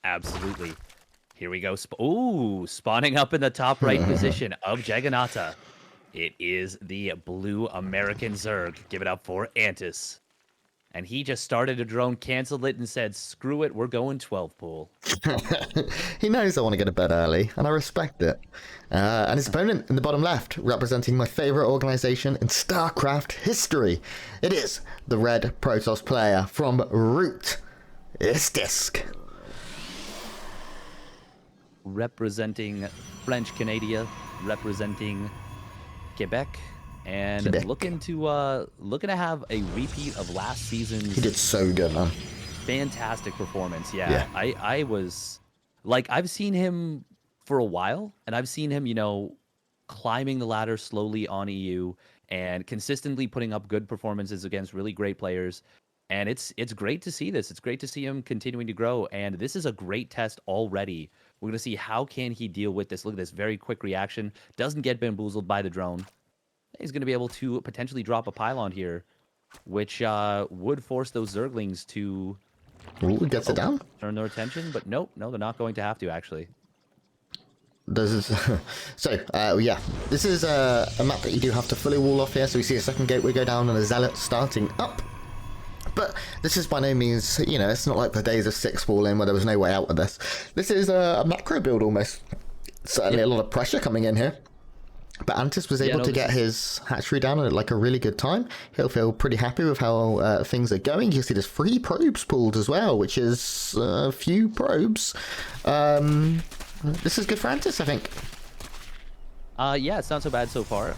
Absolutely. Here we go. Ooh, spawning up in the top right position of Jagannatha. It is the blue American Zerg. Give it up for Antis. And he just started a drone, canceled it, and said, screw it, we're going 12 pool. He knows I want to go to bed early, and I respect it. And his opponent in the bottom left, representing my favorite organization in StarCraft history. It is the red Protoss player from Root. It's DisK. Representing French Canada, representing Quebec, and looking to have a repeat of last season's. He did so good, man. Fantastic performance. Yeah. I was like, I've seen him for a while, and I've seen him, climbing the ladder slowly on EU and consistently putting up good performances against really great players. And it's great to see this. It's great to see him continuing to grow. And this is a great test already. We're going to see how can he deal with this. Look at this very quick reaction. Doesn't get bamboozled by the drone. He's going to be able to potentially drop a pylon here, which would force those Zerglings to gets it down. Turn their attention. But no, they're not going to have to, actually. This is yeah, this is a map that you do have to fully wall off here. So we see a second gateway go down and a Zealot starting up. But this is by no means, it's not like the days of 6 walling where there was no way out of this. This is a macro build almost. Certainly a lot of pressure coming in here. But Antis was able to get his hatchery down at like a really good time. He'll feel pretty happy with how things are going. You see there's 3 probes pulled as well, which is a few probes. This is good for Antis, I think. Yeah, it's not so bad so far.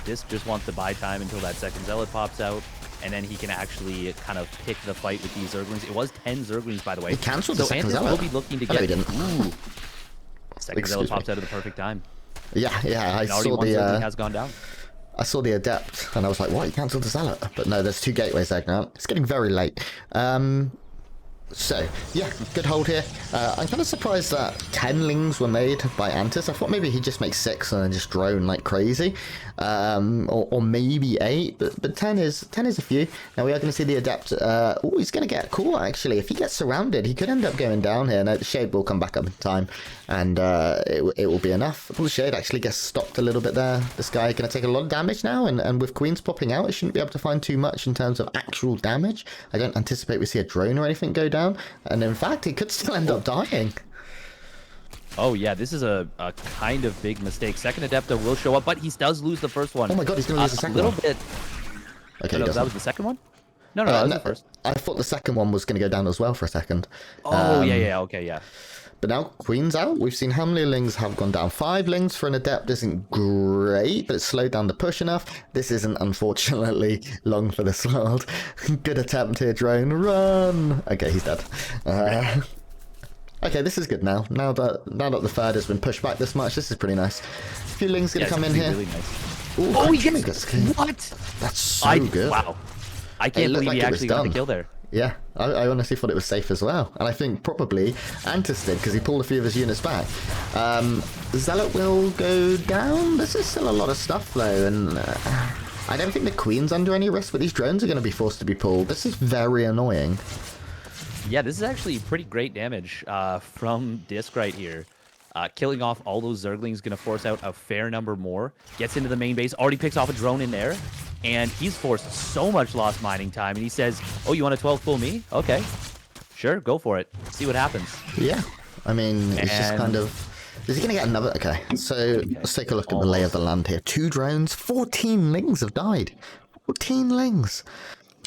DisK just wants to buy time until that second Zealot pops out, and then he can actually kind of pick the fight with these Zerglings. It was 10 Zerglings, by the way. He cancelled the second Zealot. So Antis will be looking to get... Ooh. Second Zealot pops out at the perfect time. Yeah, I saw the... has gone down. I saw the Adept, and I was like, why you cancelled the Zealot? But no, there's 2 gateways there now. It's getting very late. So, yeah, good hold here. I'm kind of surprised that 10 lings were made by Antis. I thought maybe he'd just make 6 and then just drone like crazy. Or maybe 8, but 10 is a few. Now we are going to see the Adept. Oh, he's going to get caught, actually. If he gets surrounded, he could end up going down here. No, the Shade will come back up in time, and it will be enough. Well, the Shade actually gets stopped a little bit there. This guy going to take a lot of damage now, and with Queens popping out, it shouldn't be able to find too much in terms of actual damage. I don't anticipate we see a drone or anything go down. And in fact, he could still end up dying. Oh, yeah, this is a kind of big mistake. Second Adepta will show up, but he does lose the first one. Oh my god, he's going to lose the second one. A little bit. Okay, no, that was the second one? No, that was the first. I thought the second one was going to go down as well for a second. Oh, okay, yeah. But now Queen's out. We've seen how many lings have gone down. 5 lings for an Adept isn't great, but it's slowed down the push enough. This isn't, unfortunately, long for this world. Good attempt here, drone. Run! Okay, he's dead. Okay, this is good now. Now that the third has been pushed back this much, this is pretty nice. A few lings going to come in here. Really nice. Ooh, oh, he gets... What? That's so good. Wow. I can't believe he actually got the kill there. Yeah, I honestly thought it was safe as well. And I think probably Antis did, because he pulled a few of his units back. Zealot will go down. This is still a lot of stuff, though. And I don't think the Queen's under any risk, but these drones are going to be forced to be pulled. This is very annoying. Yeah, this is actually pretty great damage from DisK right here. Killing off all those Zerglings, going to force out a fair number more. Gets into the main base, already picks off a drone in there. And he's forced so much lost mining time. And he says, oh, you want a 12 pull me? Okay. Sure, go for it. See what happens. Yeah. I mean, it's just kind of... Is he going to get another? Okay. So let's take a look at the lay of the land here. 2 drones, 14 lings have died. 14 lings.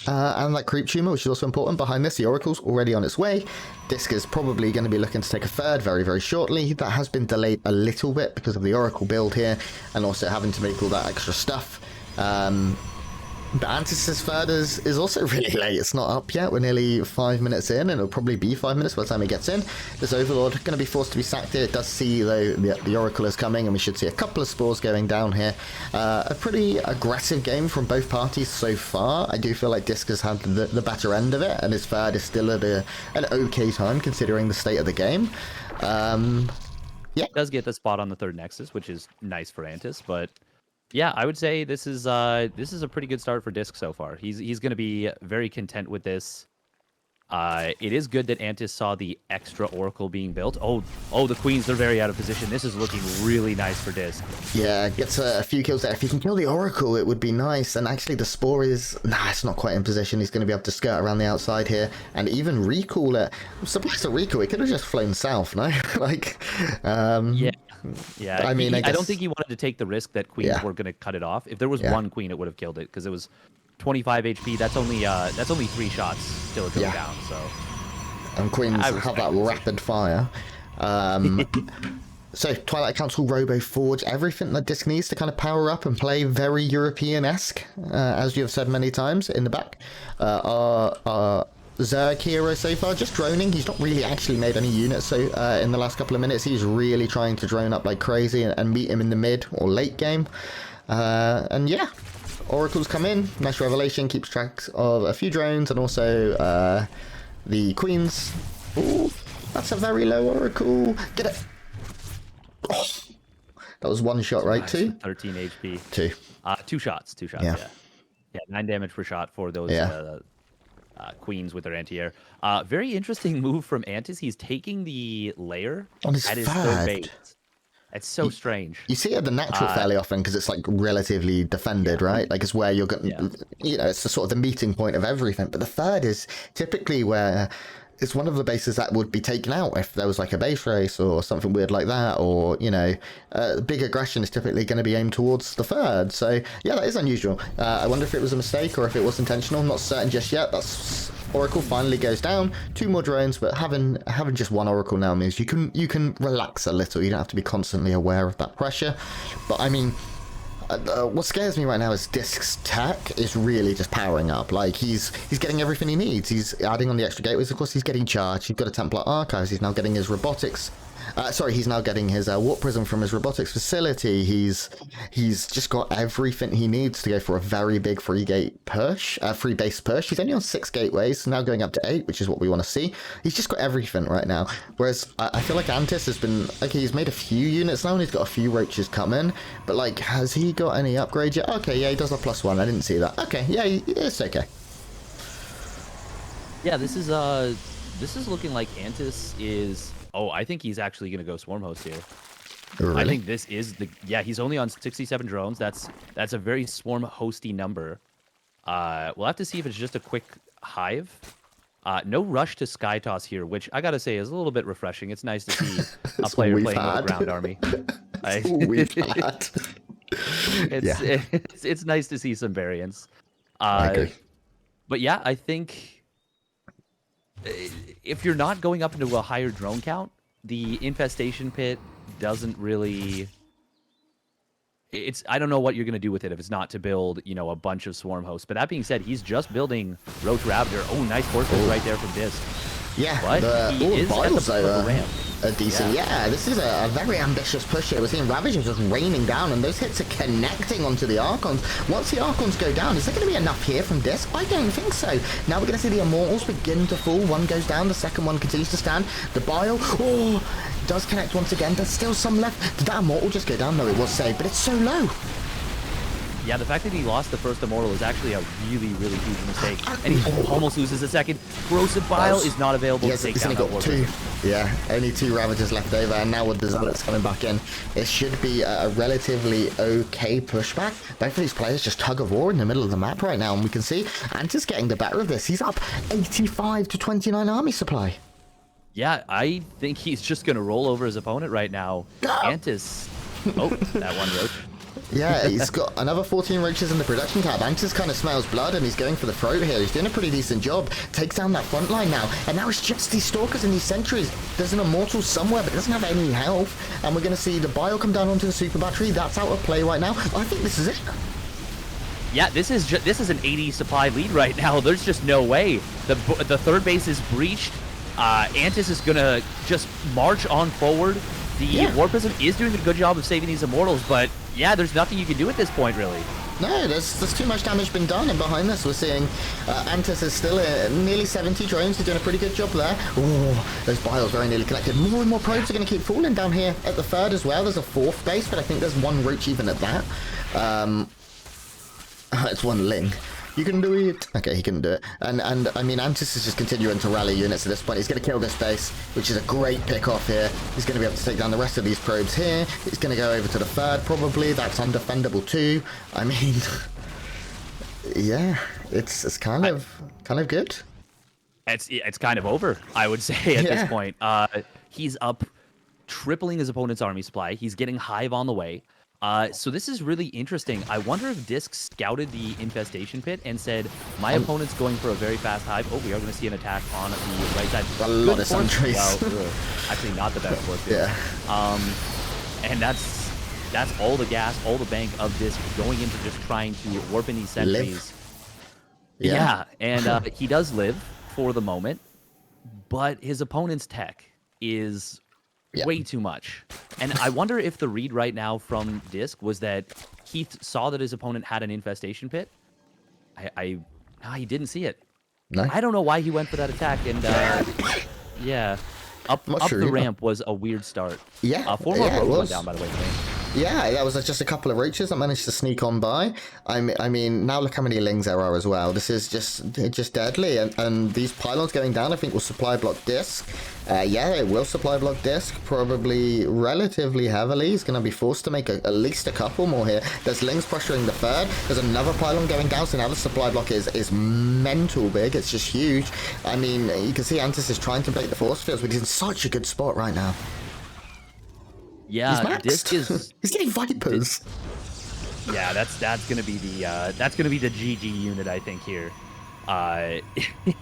And that creep tumor, which is also important. Behind this, the Oracle's already on its way. DisK is probably going to be looking to take a third very, very shortly. That has been delayed a little bit because of the Oracle build here, and also having to make all that extra stuff. But Antis' third is also really late. It's not up yet. We're nearly 5 minutes in, and it'll probably be 5 minutes by the time he gets in. This Overlord going to be forced to be sacked here. It does see, though, the Oracle is coming, and we should see a couple of spores going down here. A pretty aggressive game from both parties so far. I do feel like DisK has had the better end of it, and his third is still at an okay time, considering the state of the game. Yeah. Does get the spot on the third Nexus, which is nice for Antis, but... yeah, I would say this is a pretty good start for DisK so far. He's going to be very content with this. It is good that Antis saw the extra Oracle being built. Oh, the Queens, they're very out of position. This is looking really nice for DisK. Yeah, gets a few kills there. If he can kill the Oracle, it would be nice. And actually, the Spore is... Nah, it's not quite in position. He's going to be able to skirt around the outside here and even recall it. I'm surprised at recall. It could have just flown south, no? Like, Yeah. I mean, I don't think he wanted to take the risk that Queens were going to cut it off. If there was one Queen, it would have killed it because it was 25 HP. That's only 3 shots till it goes down. So, and Queens have that rapid fire. So Twilight Council, Robo Forge, everything that DisK needs to kind of power up and play very European-esque, as you have said many times in the back. Our Zerg hero so far, just droning. He's not really actually made any units, so in the last couple of minutes he's really trying to drone up like crazy and meet him in the mid or late game. And yeah, Oracles come in. Nice Revelation keeps track of a few drones and also the Queens. Ooh, that's a very low Oracle. Get it. Oh, that was one shot, right? 13 HP. 2 shots. Yeah. 9 damage per shot for those Queens with their anti-air. Very interesting move from Antis. He's taking the layer on his at his third base. It's so strange. You see it at the natural fairly often because it's like relatively defended, right? Like it's where you're going, you know, it's the sort of the meeting point of everything. But the third is typically where it's one of the bases that would be taken out if there was like a base race or something weird like that, or, you know, big aggression is typically going to be aimed towards the third. So yeah, that is unusual. I wonder if it was a mistake or if it was intentional. I'm not certain just yet. That's Oracle finally goes down. 2 more drones, but having just one Oracle now means you can relax a little. You don't have to be constantly aware of that pressure. But I mean, what scares me right now is DisK's tech is really just powering up. Like he's getting everything he needs. He's adding on the extra gateways. Of course, he's getting charged. He's got a Templar Archives. He's now getting his robotics. He's now getting his Warp Prism from his robotics facility. He's just got everything he needs to go for a very big free base push. He's only on 6 gateways, now going up to 8, which is what we want to see. He's just got everything right now. Whereas I feel like Antis has been, okay, he's made a few units now and he's got a few roaches coming, but like, has he got any upgrades yet? Okay, yeah, he does a +1. I didn't see that. Okay, yeah, it's okay. Yeah, this is looking like Antis is... Oh, I think he's actually going to go Swarm Host here. Really? I think this is the... Yeah, he's only on 67 drones. That's a very Swarm Hosty number. We'll have to see if it's just a quick hive. No rush to Sky Toss here, which I got to say is a little bit refreshing. It's nice to see a player playing with a ground army. We've had. It's nice to see some variance. I agree. But yeah, I think... If you're not going up into a higher drone count, the infestation pit doesn't really... I don't know what you're going to do with it if it's not to build, you know, a bunch of swarm hosts. But that being said, he's just building Roach Raptor. Oh, nice forces right there from DisK. Yeah, but he is at the ramp. A decent, yeah, this is a very ambitious push here. We're seeing Ravagers just raining down, and those hits are connecting onto the Archons. Once the Archons go down, is there going to be enough here from DisK? I don't think so. Now we're going to see the Immortals begin to fall. One goes down, the second one continues to stand. The Bile, does connect once again. There's still some left. Did that Immortal just go down? No, it was saved, but it's so low. Yeah, the fact that he lost the first Immortal is actually a really, really huge mistake. And he almost loses a second. Corrosive Bile is not available to take down that Warp Prism. Yeah, only 2 Ravagers left over, and now with the Zealots coming back in, it should be a relatively okay pushback. Both of these players just tug of war in the middle of the map right now, and we can see Antis getting the better of this. He's up 85 to 29 army supply. Yeah, I think he's just going to roll over his opponent right now. Antis... Oh, that one Roach. Yeah, he's got another 14 roaches in the production tab. Antis kind of smells blood and he's going for the throat here. He's doing a pretty decent job. Takes down that front line now. And now it's just these Stalkers and these Sentries. There's an Immortal somewhere, but it doesn't have any health. And we're going to see the Bile come down onto the Super Battery. That's out of play right now. I think this is it. Yeah, this is an 80 supply lead right now. There's just no way. The third base is breached. Antis is going to just march on forward. The Warp Prism is doing a good job of saving these Immortals, but yeah, there's nothing you can do at this point, really. No, there's too much damage been done, and behind this we're seeing Antis is still nearly 70 drones. He's doing a pretty good job there. Oh, those Biles very nearly connected. More and more probes are going to keep falling down here at the third as well. There's a 4th base, but I think there's 1 Roach even at that. It's 1 Ling. You can do it. Okay, he couldn't do it. And I mean, Antis is just continuing to rally units at this point. He's going to kill this base, which is a great pick off here. He's going to be able to take down the rest of these probes here. He's going to go over to the third, probably. That's undefendable too. I mean, yeah, it's kind of good. It's kind of over, I would say, at this point. He's up, tripling his opponent's army supply. He's getting Hive on the way. So this is really interesting. I wonder if DisK scouted the infestation pit and said, my opponent's going for a very fast Hive. Oh, we are going to see an attack on the right side. A lot of sentries. Well, actually not the best force field. Yeah. And that's all the gas, all the bank of DisK going into just trying to warp in these sentries. Yeah, and he does live for the moment, but his opponent's tech is way too much. And I wonder if the read right now from DisK was that he saw that his opponent had an infestation pit. No, he didn't see it. No. I don't know why he went for that attack, and yeah, up the ramp was a weird start. Yeah, 4 more roads went down, by the way. Yeah, that was just a couple of roaches that managed to sneak on by. I mean, now look how many lings there are as well. This is just deadly. And these pylons going down, I think, will supply block DisK. Yeah, it will supply block DisK, probably relatively heavily. He's going to be forced to make at least a couple more here. There's lings pressuring the third. There's another pylon going down, so now the supply block is mental big. It's just huge. I mean, you can see Antis is trying to break the force fields, but he's in such a good spot right now. Yeah, DisK is. He's getting Vipers. Yeah, that's gonna be the GG unit, I think here.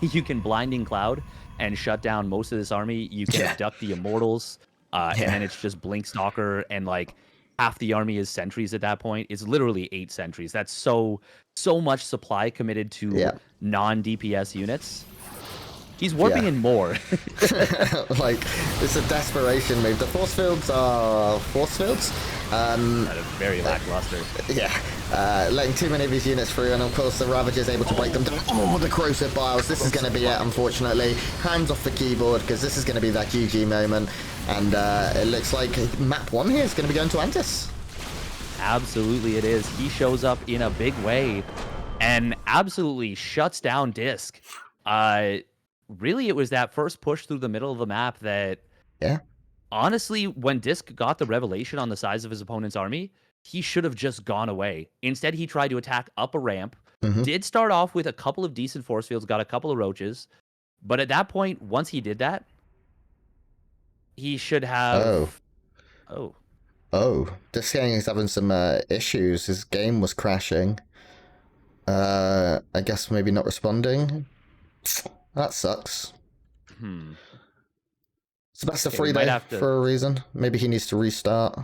You can Blinding Cloud and shut down most of this army. You can abduct the Immortals, and then it's just Blink Stalker, and like half the army is sentries at that point. It's literally 8 sentries. That's so much supply committed to non-DPS units. He's warping in more. Like, it's a desperation move. The force fields are force fields. Very lackluster. Letting too many of his units through, and of course the Ravager is able to break them down. Oh, the Corrosive Biles. This is going to be it, unfortunately. Hands off the keyboard, because this is going to be that GG moment. And it looks like map 1 here is going to be going to Antis. Absolutely it is. He shows up in a big way and absolutely shuts down DisK. Really, it was that first push through the middle of the map that, honestly, when DisK got the revelation on the size of his opponent's army, he should have just gone away. Instead, he tried to attack up a ramp, did start off with a couple of decent force fields, got a couple of roaches, but at that point, once he did that, he should have... Oh. DisK is having some issues. His game was crashing. I guess maybe not responding. That sucks. It's best of 3 day for a reason. Maybe he needs to restart.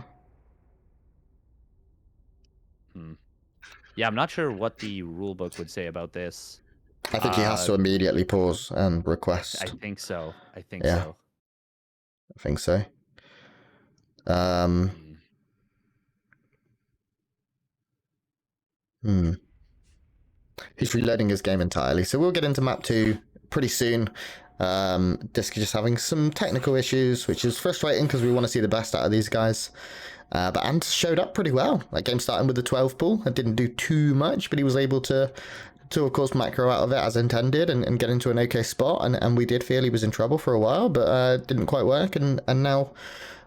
Yeah, I'm not sure what the rulebook would say about this. I think he has to immediately pause and request. I think so. I think so. He's reloading his game entirely, so we'll get into map 2 pretty soon. DisK is just having some technical issues, which is frustrating because we want to see the best out of these guys. But Antis showed up pretty well. That game starting with the 12 pool. I didn't do too much, but he was able to of course macro out of it as intended and get into an okay spot. And we did feel he was in trouble for a while, but didn't quite work. And now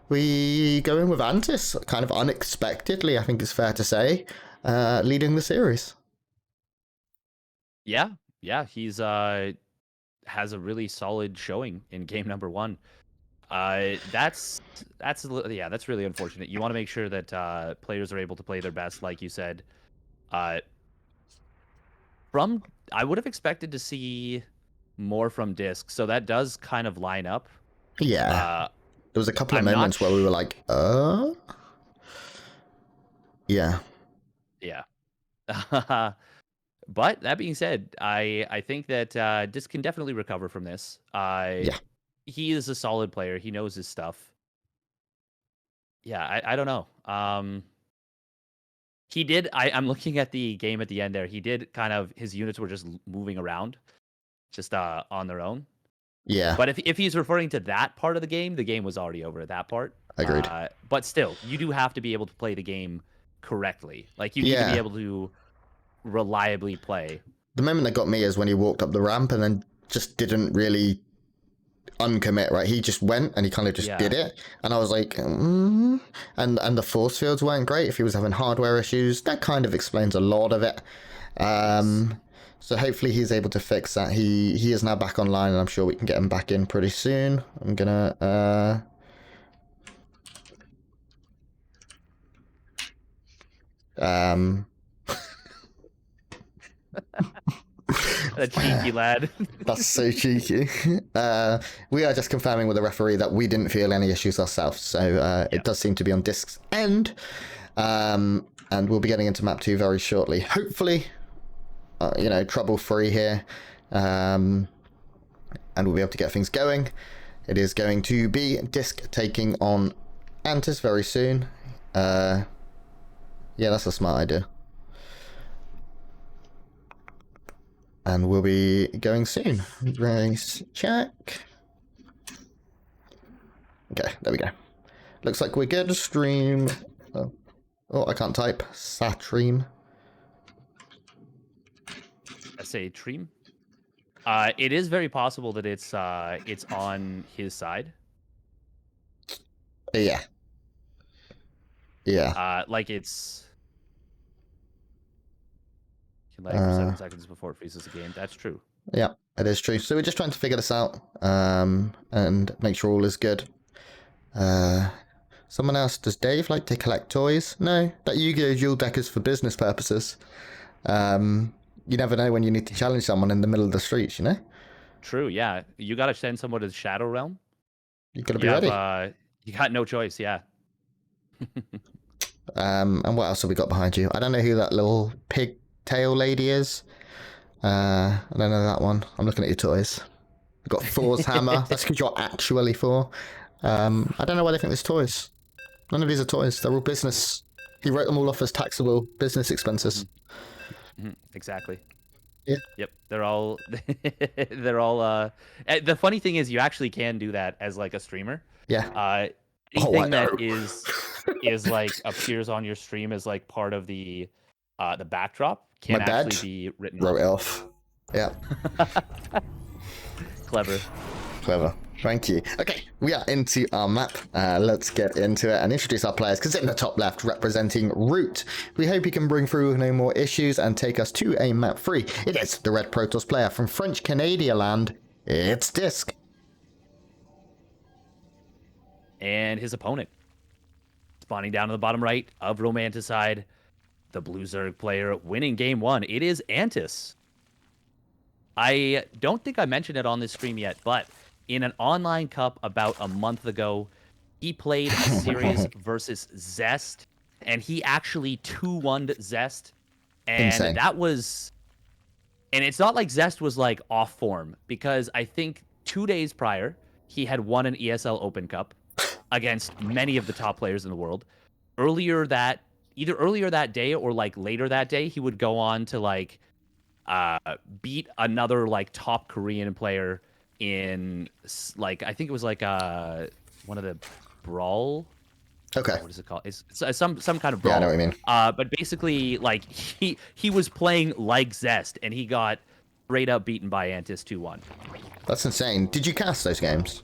we go in with Antis, kind of unexpectedly, I think it's fair to say, leading the series. Yeah, he's has a really solid showing in game number 1. That's really unfortunate. You want to make sure that players are able to play their best, like you said. I would have expected to see more from DisK, so that does kind of line up. Yeah, there was a couple of moments where we were like, yeah. But that being said, I think that DisK can definitely recover from this. He is a solid player. He knows his stuff. Yeah, I don't know. He did. I'm looking at the game at the end there. He did kind of, his units were just moving around, just on their own. Yeah. But if he's referring to that part of the game was already over at that part. Agreed. But still, you do have to be able to play the game correctly. Like, you need to be able to reliably play. The moment that got me is when he walked up the ramp and then just didn't really uncommit, right? He just went and he kind of just did it. And I was like, and the force fields weren't great. If he was having hardware issues, that kind of explains a lot of it. So hopefully he's able to fix that. He is now back online, and I'm sure we can get him back in pretty soon. I'm gonna A cheeky lad. That's so cheeky. We are just confirming with the referee that we didn't feel any issues ourselves, so it does seem to be on DisK's end. And we'll be getting into map 2 very shortly. Hopefully, trouble-free here. And we'll be able to get things going. It is going to be DisK taking on Antis very soon. Yeah, that's a smart idea. And we'll be going soon. Race check. Okay, there we go. Looks like we're good. Stream. Oh, I can't type. Satream. Stream. It is very possible that it's on his side. Yeah. Yeah. Like it's. Can let it for 7 seconds before it freezes the game. That's true. Yeah, it is true. So we're just trying to figure this out, and make sure all is good. Someone else, does Dave like to collect toys? No, that Yu-Gi-Oh! Duel deck is for business purposes. You never know when you need to challenge someone in the middle of the streets, you know? True, yeah. You gotta send someone to the Shadow Realm. You gotta be ready. You got no choice, yeah. And what else have we got behind you? I don't know who that little pigtail lady is. I don't know that one. I'm looking at your toys. We've got Thor's hammer. That's because you're actually Thor. I don't know why they think there's toys. None of these are toys. They're all business. He wrote them all off as taxable business expenses. Exactly. Yeah. Yep. They're all. They're all. The funny thing is, you actually can do that as like a streamer. Yeah. Anything that is like appears on your stream as like part of the backdrop can actually be written. Wrote it off. Yeah. Clever. Thank you. Okay, we are into our map. Let's get into it and introduce our players, because in the top left, representing Root, we hope he can bring through no more issues and take us to a map 3. It is the Red Protoss player from French Canadian land. It's DisK. And his opponent, spawning down to the bottom right of Romanticide, the Blue Zerg player winning game 1. It is Antis. I don't think I mentioned it on this stream yet, but in an online cup about a month ago, he played a series versus Zest, and he actually 2-1'd Zest. And Insane. That was... And it's not like Zest was like off form, because I think 2 days prior, he had won an ESL Open Cup against many of the top players in the world. Either earlier that day or like later that day, he would go on to like beat another like top Korean player in like, I think it was like one of the Brawl. Okay. What is it called? It's some kind of Brawl. Yeah, I know what you mean. But basically, like he was playing like Zest, and he got straight up beaten by Antis 2-1. That's insane. Did you cast those games?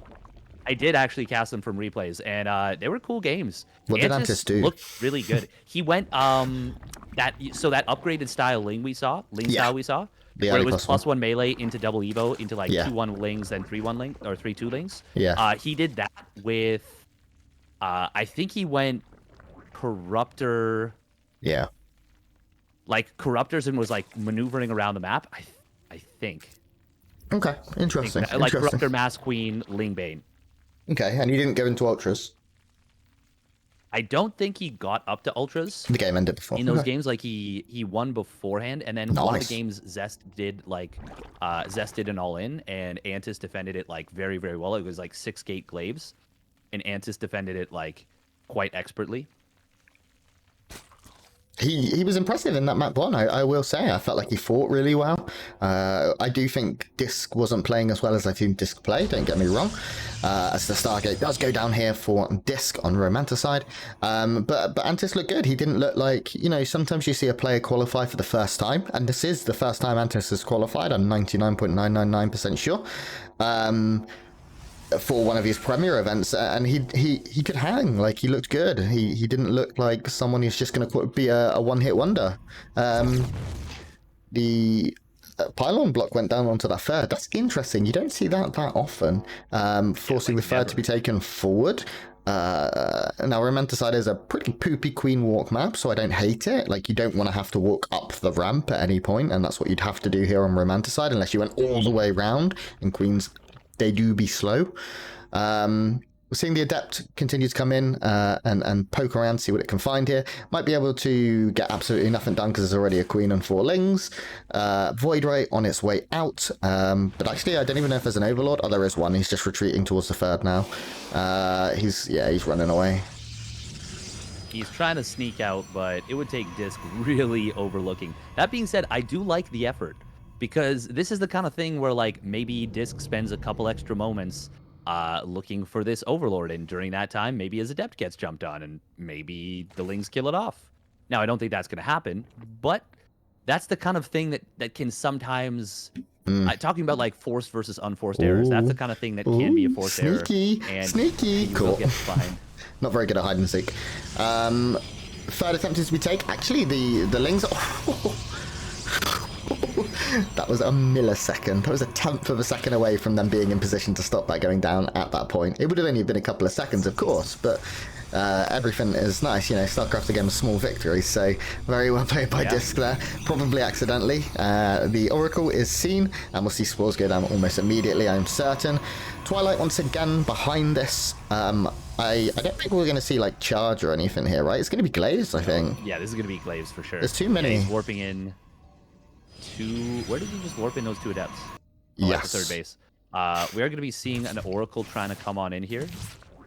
I did actually cast them from replays, and they were cool games. What did Antis do? Looked really good. He went that upgraded style style we saw, where it was +1 melee into double evo into like 2-1 lings and 3-1 ling or 3-2 lings. Yeah. He did that with I think he went Corruptor. Yeah. Like Corruptors, and was like maneuvering around the map. I think. Okay. Interesting. Like Corruptor, Mass Queen, Lingbane. Okay, and you didn't go into ultras? I don't think he got up to ultras. The game ended before. In those games, like he won beforehand, and then one of the games Zest did an all-in, and Antis defended it like very, very well. It was like 6 gate glaives, and Antis defended it like quite expertly. He was impressive in that map one, I will say. I felt like he fought really well. I do think DisK wasn't playing as well as I think DisK played, don't get me wrong. As the Stargate does go down here for DisK on Romanticide. But Antis looked good. He didn't look like, you know, sometimes you see a player qualify for the first time, and this is the first time Antis has qualified, I'm 99.999% sure. For one of his premier events, and he could hang. Like, he looked good. He didn't look like someone who's just going to be a one-hit wonder. The pylon block went down onto that third. That's interesting. You don't see that often, forcing the third to be taken forward. Now, Romanticide is a pretty poopy queen walk map, so I don't hate it. Like, you don't want to have to walk up the ramp at any point, and that's what you'd have to do here on Romanticide, unless you went all the way round, and queens, they do be slow. We're seeing the Adept continue to come in and poke around, see what it can find here. Might be able to get absolutely nothing done because there's already a queen and 4 lings. Void Ray on its way out. But actually, I don't even know if there's an Overlord. Oh, there is one. He's just retreating towards the third now. He's running away. He's trying to sneak out, but it would take DisK really overlooking. That being said, I do like the effort, because this is the kind of thing where, like, maybe DisK spends a couple extra moments looking for this Overlord, and during that time, maybe his Adept gets jumped on, and maybe the Lings kill it off. Now, I don't think that's going to happen, but that's the kind of thing that can sometimes... talking about, like, forced versus unforced errors, that's the kind of thing that can be a forced error. And sneaky, cool. Get fined. Not very good at hide and seek. Third attempt is we take. Actually, the Lings... That was a millisecond. That was a tenth of a second away from them being in position to stop that going down at that point. It would have only been a couple of seconds, of course, but everything is nice. You know, StarCraft again, small victory, so very well played by DisK there. Probably accidentally. The Oracle is seen, and we'll see spores go down almost immediately, I'm certain. Twilight once again behind this. I don't think we're going to see, like, charge or anything here, right? It's going to be Glaives, I think. Yeah, this is going to be Glaives for sure. There's too many. Yeah, he's warping in two... Where did he just warp in those 2 Adepts? Oh, yes. At the third base. We are going to be seeing an Oracle trying to come on in here.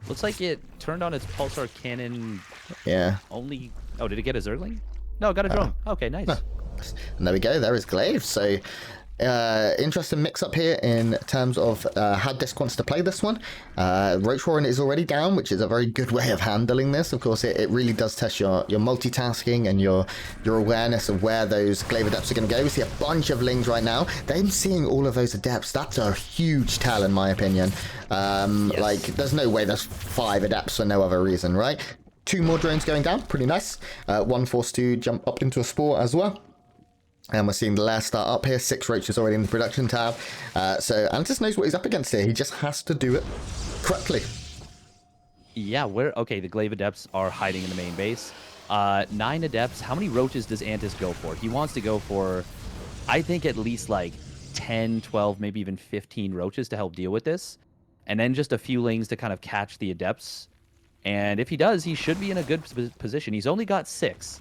Looks like it turned on its pulsar cannon. Yeah. Only... Oh, did it get a Zergling? No, got a drone. Okay, nice. And there we go. There is Glaive. So... interesting mix-up here in terms of how DisK wants to play this one. Roach Warren is already down, which is a very good way of handling this. Of course, it really does test your multitasking and your awareness of where those Glaive Adepts are going to go. We see a bunch of Lings right now. Them seeing all of those Adepts, that's a huge tell, in my opinion. Yes. Like, there's no way there's 5 Adepts for no other reason, right? 2 more drones going down, pretty nice. One forced to jump up into a spore as well. And we're seeing the lair start up here. 6 roaches already in the production tab. So Antis knows what he's up against here. He just has to do it correctly. Yeah, okay, the Glaive Adepts are hiding in the main base. 9 Adepts. How many roaches does Antis go for? He wants to go for, I think, at least like 10, 12, maybe even 15 roaches to help deal with this. And then just a few Lings to kind of catch the Adepts. And if he does, he should be in a good position. He's only got 6.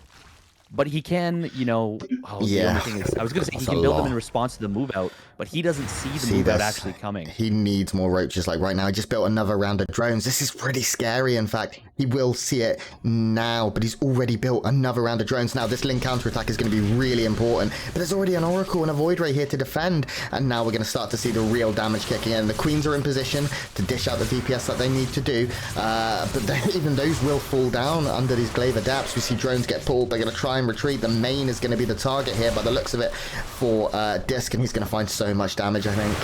But he can, you know... Oh, yeah. The only thing is, I was going to say he can build them in response to the move out, but he doesn't see the move out actually coming. He needs more roaches. Like right now, he just built another round of drones. This is pretty scary, in fact. He will see it now, but he's already built another round of drones. Now, this Ling counterattack is going to be really important, but there's already an Oracle and a Void Ray here to defend, and now we're going to start to see the real damage kicking in. The Queens are in position to dish out the DPS that they need to do, but even those will fall down under these Glaive Adapts. We see drones get pulled. They're going to try and retreat. The main is going to be the target here by the looks of it for DisK, and he's going to find so much damage, I think.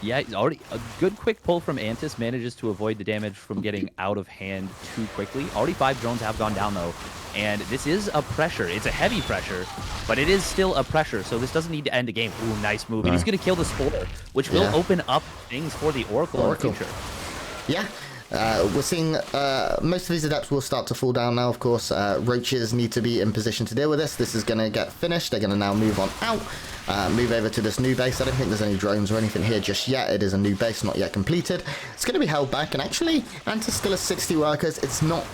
Yeah, already a good quick pull from Antis manages to avoid the damage from getting out of hand too quickly. Already 5 drones have gone down though, and this is a pressure. It's a heavy pressure, but it is still a pressure, so this doesn't need to end the game. Ooh, nice move. And he's going to kill the Spore, which will open up things for the Oracle in the future. Yeah. We're seeing most of these Adepts will start to fall down now, of course. Roaches need to be in position to deal with this. This is going to get finished. They're going to now move on out, move over to this new base. I don't think there's any drones or anything here just yet. It is a new base, not yet completed. It's going to be held back, and actually, Antis still has 60 workers. It's not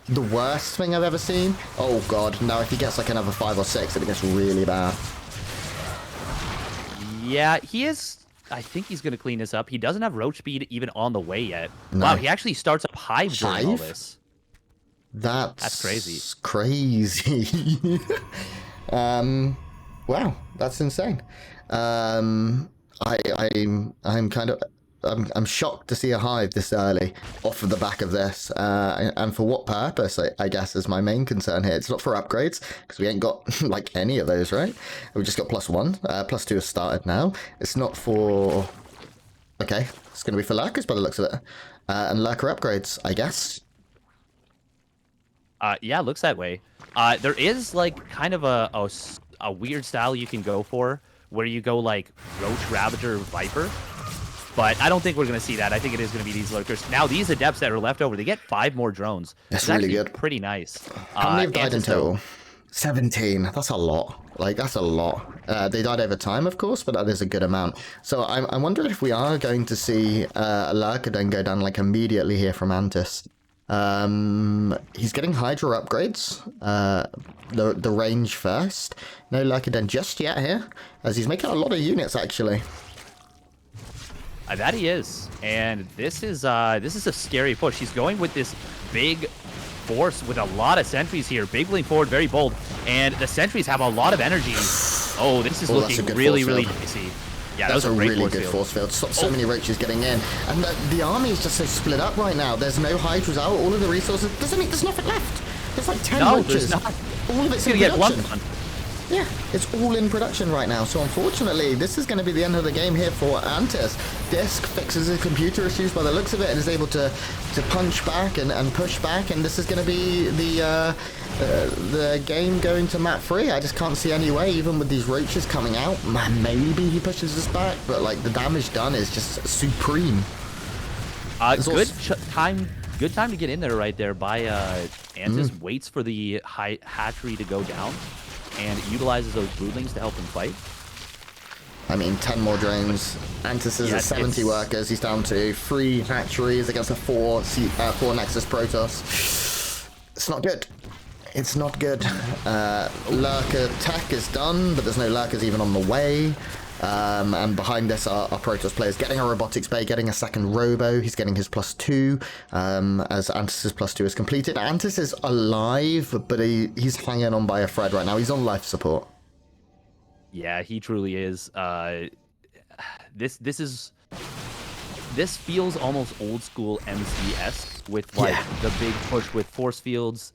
the worst thing I've ever seen. Oh, God. Now, if he gets like another 5 or 6, it gets really bad. Yeah, he is... I think he's going to clean this up. He doesn't have roach speed even on the way yet. No. Wow, he actually starts up Hive during all this. That's crazy. Crazy. Wow, that's insane. I'm kind of I'm shocked to see a hive this early off of the back of this, and for what purpose? I guess is my main concern here. It's not for upgrades because we ain't got like any of those, right? We just got +1, +2 has started now. It's not for. Okay, it's going to be for lurkers by the looks of it, and lurker upgrades, I guess. Yeah, looks that way. There is like kind of a weird style you can go for where you go like Roach, Ravager, Viper. But I don't think we're going to see that. I think it is going to be these lurkers. Now, these adepts that are left over, they get 5 more drones. That's really good. Pretty nice. How many have died in total? 17. That's a lot. Like, that's a lot. They died over time, of course, but that is a good amount. So I'm wondering if we are going to see a lurker then go down like immediately here from Antis. He's getting Hydra upgrades. The range first. No lurker den just yet here, as he's making a lot of units actually. That he is, and this is a scary push. He's going with this big force with a lot of sentries here. Big blink forward, very bold, and the sentries have a lot of energy. Oh, this is looking really dicey. Yeah, that's that was a really good field. force field. So many roaches getting in, and the army is just so split up right now. There's no hydras out. All of the resources. There's nothing left. There's like 10 roaches. There's not. All of it's in production. Yeah, it's all in production right now. So unfortunately, this is going to be the end of the game here for Antis. DisK fixes his computer issues by the looks of it and is able to punch back and push back. And this is going to be the game going to map 3. I just can't see any way, even with these roaches coming out. Man, maybe he pushes us back, but like the damage done is just supreme. Good time to get in there right there by Antis. Waits for the hatchery to go down and utilizes those broodlings to help him fight. I mean, 10 more drones. Antis is at 70 workers. He's down to 3 hatcheries against a 4 Nexus Protoss. It's not good. It's not good. Lurker tech is done, but there's no lurkers even on the way. And behind this are Protoss players getting a robotics bay, getting a second robo. He's getting his +2 as Antis's +2 is completed. Antis is alive, but he's hanging on by a thread right now. He's on life support. Yeah, he truly is. This feels almost old school MC-esque with like the big push with force fields.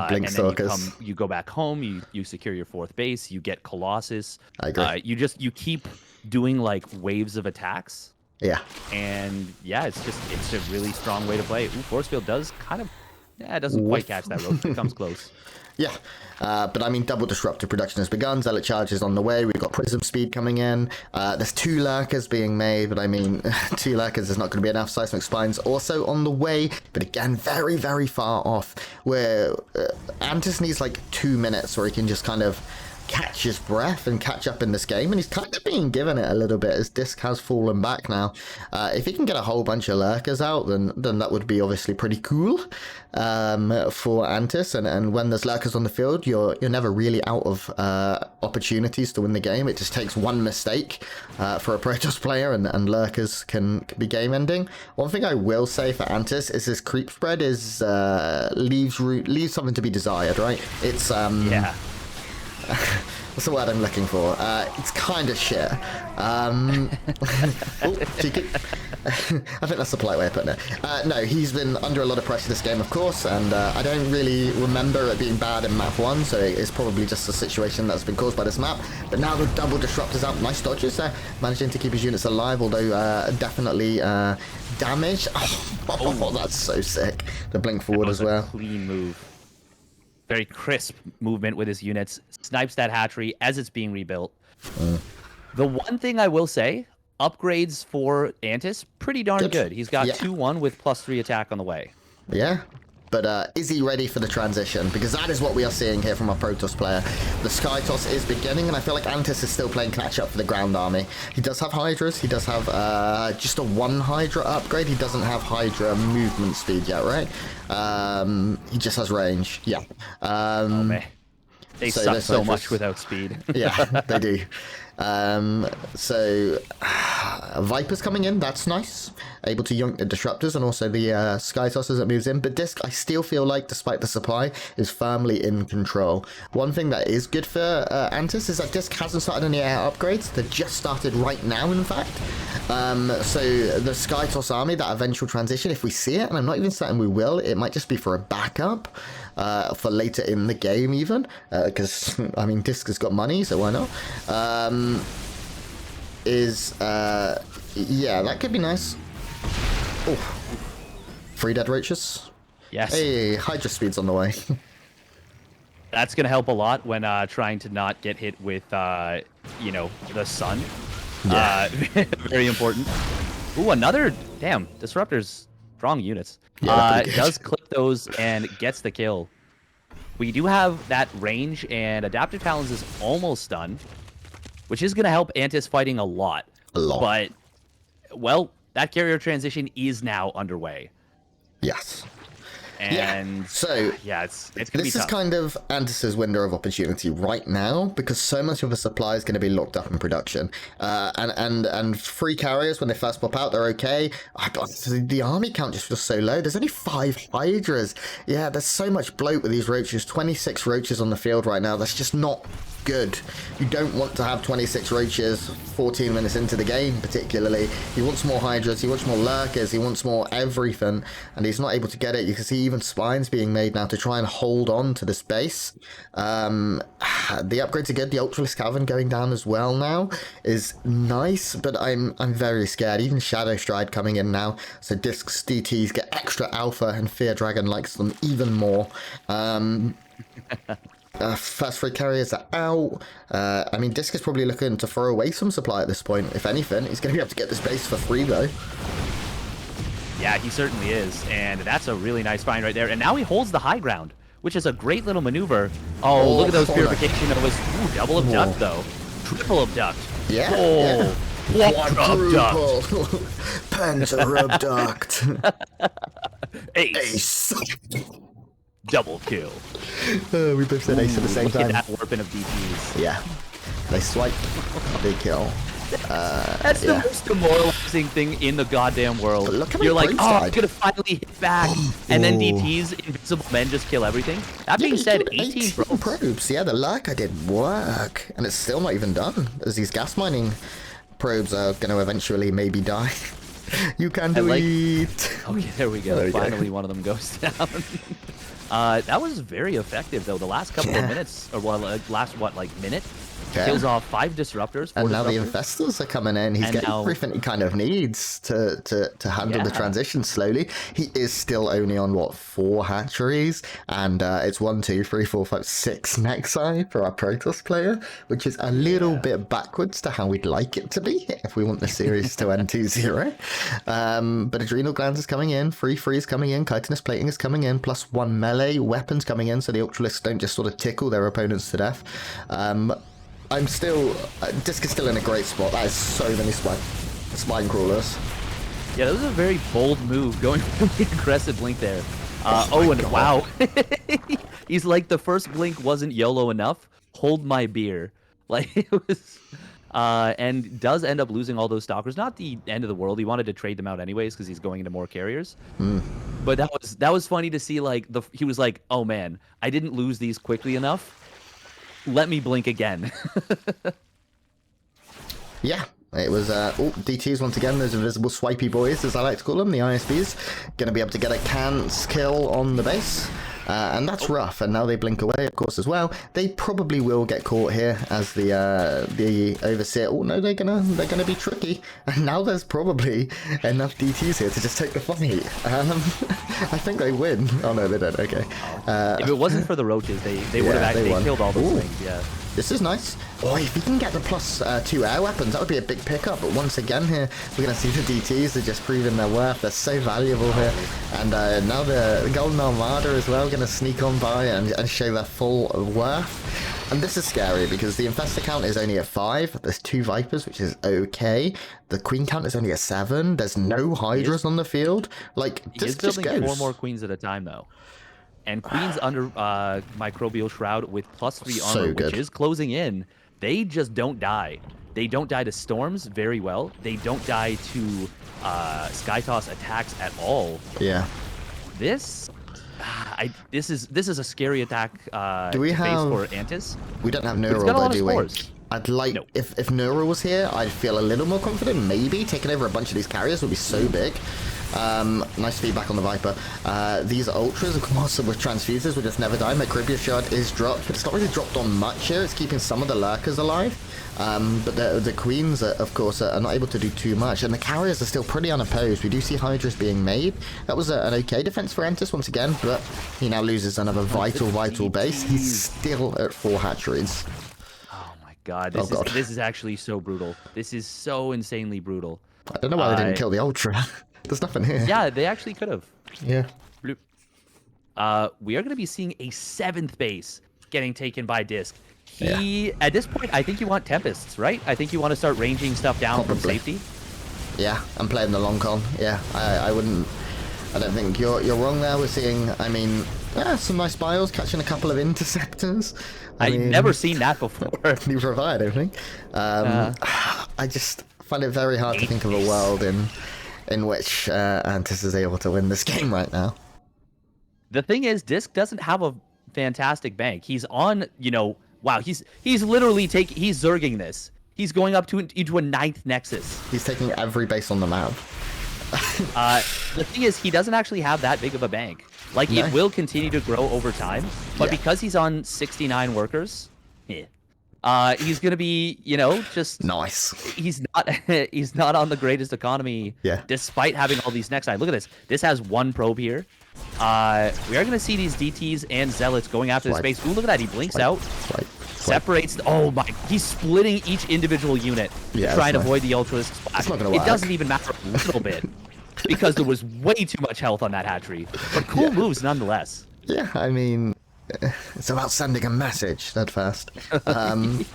Blink and then you go back home, you secure your 4th base, you get Colossus. I agree. You keep doing like waves of attacks. Yeah. And yeah, it's a really strong way to play. Ooh, force field does kind of it doesn't quite catch that rope. It comes close. Yeah, but I mean, double disruptive production has begun. Zealot charge is on the way. We've got Prism speed coming in. There's 2 lurkers being made, but I mean, 2 lurkers is not going to be enough. Seismic spines also on the way, but again, very, very far off. Where Antis needs like 2 minutes where he can just kind of catch his breath and catch up in this game, and he's kind of being given it a little bit as DisK has fallen back now. If he can get a whole bunch of lurkers out, then that would be obviously pretty cool for Antis. And when there's lurkers on the field, you're never really out of opportunities to win the game. It just takes one mistake for a Protoss player, and lurkers can be game ending. One thing I will say for Antis is his creep spread is leaves something to be desired, right? It's yeah. What's the word I'm looking for? It's kind of shit. Oh, cheeky. I think that's the polite way of putting it. No, he's been under a lot of pressure this game, of course, and I don't really remember it being bad in map 1, so it's probably just a situation that's been caused by this map. But now the double disruptors out. Nice dodges there, managing to keep his units alive, although definitely damaged. Oh, that's so sick. The blink forward as well. Clean move. Very crisp movement with his units. Snipes that hatchery as it's being rebuilt. The one thing I will say, upgrades for Antis, pretty darn good. He's got 2-1 with +3 attack on the way. Yeah. But is he ready for the transition? Because that is what we are seeing here from our Protoss player. The Sky Toss is beginning, and I feel like Antis is still playing catch-up for the ground army. He does have Hydras. He does have just a 1 Hydra upgrade. He doesn't have Hydra movement speed yet, right? He just has range. Yeah. Oh, man. They suck so much without speed. Yeah, they do. So Viper's coming in, that's nice. Able to yoink the disruptors and also the Sky Tossers that moves in. But DisK, I still feel like, despite the supply, is firmly in control. One thing that is good for Antis is that DisK hasn't started any air upgrades. They just started right now, in fact. So the Sky Toss army, that eventual transition, if we see it, and I'm not even certain we will, it might just be for a backup. For later in the game even, because I mean DisK has got money, so why not? Yeah, that could be nice. Oh, 3 dead roaches. Yes. Hey, Hydra speed's on the way. That's gonna help a lot when trying to not get hit with you know, the sun. Yeah. Very important. Ooh, another damn disruptors. Strong units. Yeah, does clip those and gets the kill. We do have that range, and Adaptive Talons is almost done, which is going to help Antis fighting a lot. A lot. But, well, that carrier transition is now underway. Yes. And yeah. So yeah, it's gonna be tough. This is kind of Antis's window of opportunity right now, because so much of the supply is going to be locked up in production. And free carriers, when they first pop out, they're okay. The army count just feels so low. There's only 5 Hydras. Yeah, there's so much bloat with these roaches. 26 roaches on the field right now. That's just not good. You don't want to have 26 roaches 14 minutes into the game, particularly. He wants more Hydras, he wants more lurkers, he wants more everything, and he's not able to get it. You can see even spines being made now to try and hold on to this base. The upgrades are good. The Ultralisk Cavern going down as well now is nice, but I'm very scared. Even Shadow Stride coming in now, so DisK's DTs get extra alpha, and Fear Dragon likes them even more. Fast free carriers are out. I mean, DisK is probably looking to throw away some supply at this point. If anything, he's going to be able to get this base for free, though. Yeah, he certainly is. And that's a really nice find right there. And now he holds the high ground, which is a great little maneuver. Oh, look at those purification novas. Ooh, double abduct, though. Triple abduct. Yeah. Oh, yeah. Quadruple. Penta-abduct. Ace. Double kill. We both said ace at the same time. Look at that warping of DPs. Yeah. They swipe, they kill. That's the most demoralizing thing in the goddamn world. You're like, oh, I'm gonna finally hit back, and then DT's invisible men just kill everything. That being said, 18 probes. Yeah, the lurker did work, and it's still not even done, as these gas mining probes are going to eventually maybe die. You can do it. Okay, there we go. Finally, one of them goes down. That was very effective, though. The last couple of minutes, or last minute, kills off 5 disruptors. And now the infestors are coming in. He's getting everything he kind of needs to handle the transition slowly. He is still only on, what, 4 hatcheries? And it's 1, 2, 3, 4, 5, 6 Nexi for our Protoss player, which is a little bit backwards to how we'd like it to be if we want the series to end 2-0. But Adrenal Glands is coming in, Free is coming in, Chitinous Plating is coming in, +1 melee, weapons coming in, so the Ultralisks don't just sort of tickle their opponents to death. I'm still... DisK is still in a great spot. That is so many spine crawlers. Yeah, that was a very bold move, going for the aggressive blink there. And wow. He's like, the first blink wasn't YOLO enough. Hold my beer. Like, it was... and does end up losing all those stalkers. Not the end of the world. He wanted to trade them out anyways because he's going into more carriers. But that was funny to see. Like he was like, "Oh man, I didn't lose these quickly enough. Let me blink again." Yeah. It was, DTs once again, those invisible swipey boys, as I like to call them, the ISBs, going to be able to get a cans kill on the base. And that's rough, and now they blink away, of course, as well. They probably will get caught here as the Overseer. Oh no, they're gonna be tricky. And now there's probably enough DTs here to just take the fight. I think they win. Oh no, they don't. Okay. If it wasn't for the roaches, they would have actually killed all those things. Yeah. This is nice. Oh, if we can get the +2 air weapons, that would be a big pickup. But once again here, we're going to see the DTs are just proving their worth. They're so valuable here. And now the Golden Armada as well going to sneak on by and show their full worth. And this is scary because the Infestor count is only at 5. There's 2 Vipers, which is okay. The Queen count is only at 7. There's no Hydras on the field. Like, he's building 4 more Queens at a time, though. And Queen's under Microbial Shroud with +3 armor, which is closing in. They just don't die. They don't die to storms very well. They don't die to Skytoss attacks at all. Yeah. This is a scary attack do we to face have for Antis. We don't have It's Neural, got a lot though, of do we? scores. I'd like if Neural was here, I'd feel a little more confident. Maybe taking over a bunch of these carriers would be so big. Nice feedback on the Viper. These ultras, of course, with transfusers, will just never die. Microbial shard is dropped, but it's not really dropped on much here. It's keeping some of the lurkers alive. But the queens, of course, are not able to do too much, and the carriers are still pretty unopposed. We do see Hydras being made. That was an okay defense for Entis once again, but he now loses another vital base. He's still at 4 hatcheries. God, this is actually so brutal. This is so insanely brutal. I don't know why they didn't kill the Ultra. There's nothing here. Yeah, they actually could have. Yeah. We are going to be seeing a 7th base getting taken by DisK. At this point, I think you want Tempests, right? I think you want to start ranging stuff down from safety. Yeah, I'm playing the long con. Yeah, I wouldn't. I don't think you're wrong there. We're seeing, I mean, some nice bios, catching a couple of interceptors. I've never seen that before. Neither have I don't think. I just find it very hard to think of a world in which Antis is able to win this game right now. The thing is, DisK doesn't have a fantastic bank. He's on, wow, he's literally he's zerging this. He's going up into a 9th Nexus. He's taking every base on the map. The thing is, he doesn't actually have that big of a bank. Like, it will continue to grow over time, but because he's on 69 workers, he's gonna be, just nice. He's not on the greatest economy. Despite having all these Nexi. Look at this. This has 1 probe here. We are gonna see these DTs and Zealots going after the space. Ooh, look at that. He blinks out. Separates. Oh my! He's splitting each individual unit to try and avoid the Ultra's splash. It doesn't even matter a little bit because there was way too much health on that hatchery. But cool moves nonetheless. Yeah, I mean, it's about sending a message that fast. And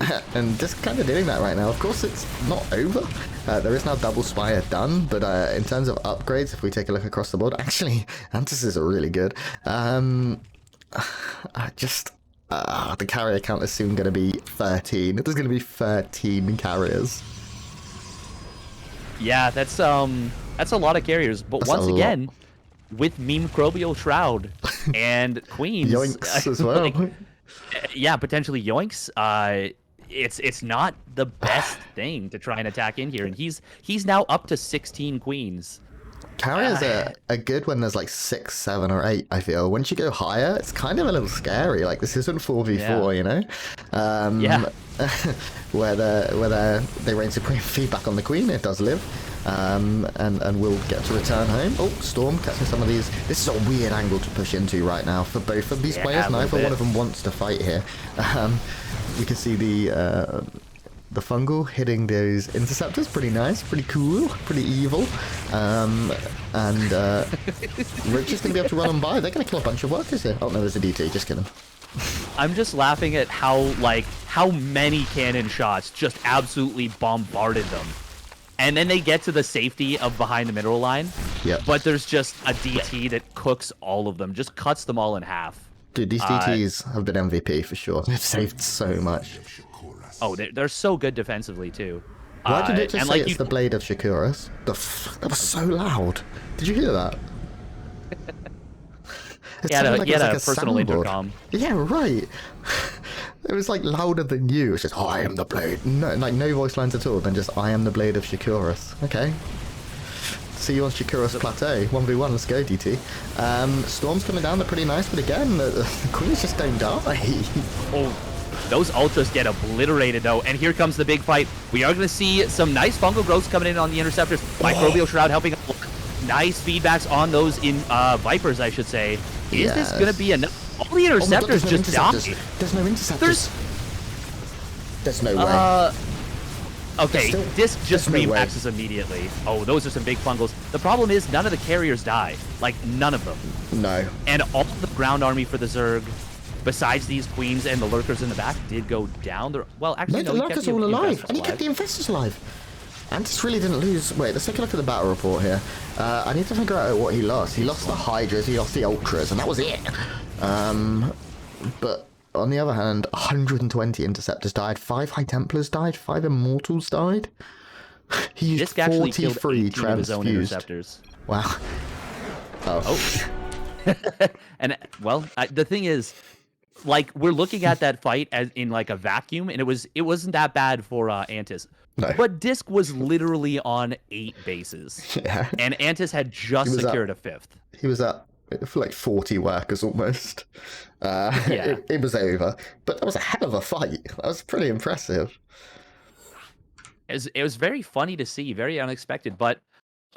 just kind of doing that right now. Of course, it's not over. There is now double Spire done, but in terms of upgrades, if we take a look across the board, actually, Antis are really good. The carrier count is soon going to be 13. There's going to be 13 carriers. Yeah, that's a lot of carriers. But once again, with Microbial Shroud and Queens, Yoinks as well. Potentially Yoinks. It's not the best thing to try and attack in here, and he's now up to 16 Queens. Carriers are good when there's like 6, 7, or 8, I feel. Once you go higher, it's kind of a little scary. Like, this isn't 4v4, you know? where they reign supreme feedback on the Queen. It does live. And we'll get to return home. Oh, Storm catching some of these. This is a weird angle to push into right now for both of these players. Neither one of them wants to fight here. We can see the fungal hitting those interceptors. Pretty nice, pretty cool, pretty evil. And Rich is going to be able to run on by. They're going to kill a bunch of workers here. Oh no, there's a DT, just kidding. I'm just laughing at how many cannon shots just absolutely bombarded them. And then they get to the safety of behind the mineral line. But there's just a DT that cooks all of them, just cuts them all in half. Dude, these DTs have been MVP for sure. They've saved so much. Oh, they're so good defensively too. Why did it just say it's the blade of Shakuras? That was so loud. Did you hear that? He had a personal intercom. Yeah, right. It was like louder than you. It's just, oh, I am the blade. No, like no voice lines at all. Then just, I am the blade of Shakuras. Okay. See you on Shakuras Plateau. 1v1, let's go, DT. Storm's coming down, they're pretty nice, but again, the Queens just don't die. Oh, those Ultras get obliterated, though, and here comes the big fight. We are going to see some nice fungal growths coming in on the Interceptors. Microbial Shroud helping. Nice feedbacks on those Vipers, I should say. Is this going to be enough? All the Interceptors just die. There's no Interceptors. There's no way. Okay, DisK just remaxes immediately. Oh, those are some big fungals. The problem is none of the carriers die. Like, none of them. No. And all of the ground army for the Zerg, besides these Queens and the Lurkers in the back, did go down. Well, actually, no, the Lurkers are all alive. And he kept the Infestors alive. Antis really didn't lose. Wait, let's take a look at the battle report here. I need to figure out what he lost. He lost the Hydras, he lost the Ultras, and that was it. But on the other hand, 120 interceptors died, 5 High Templars died, 5 Immortals died. He used DisK actually killed 43 18 of his own transfused. interceptors. Wow. Oh. And well, the thing is, like, we're looking at that fight as in like a vacuum, and it wasn't that bad for Antis. No. But DisK was literally on 8 bases. Yeah. And Antis had just secured a 5th. He was at for like 40 workers almost. Yeah. It was over. But that was a hell of a fight. That was pretty impressive. It was very funny to see, very unexpected, but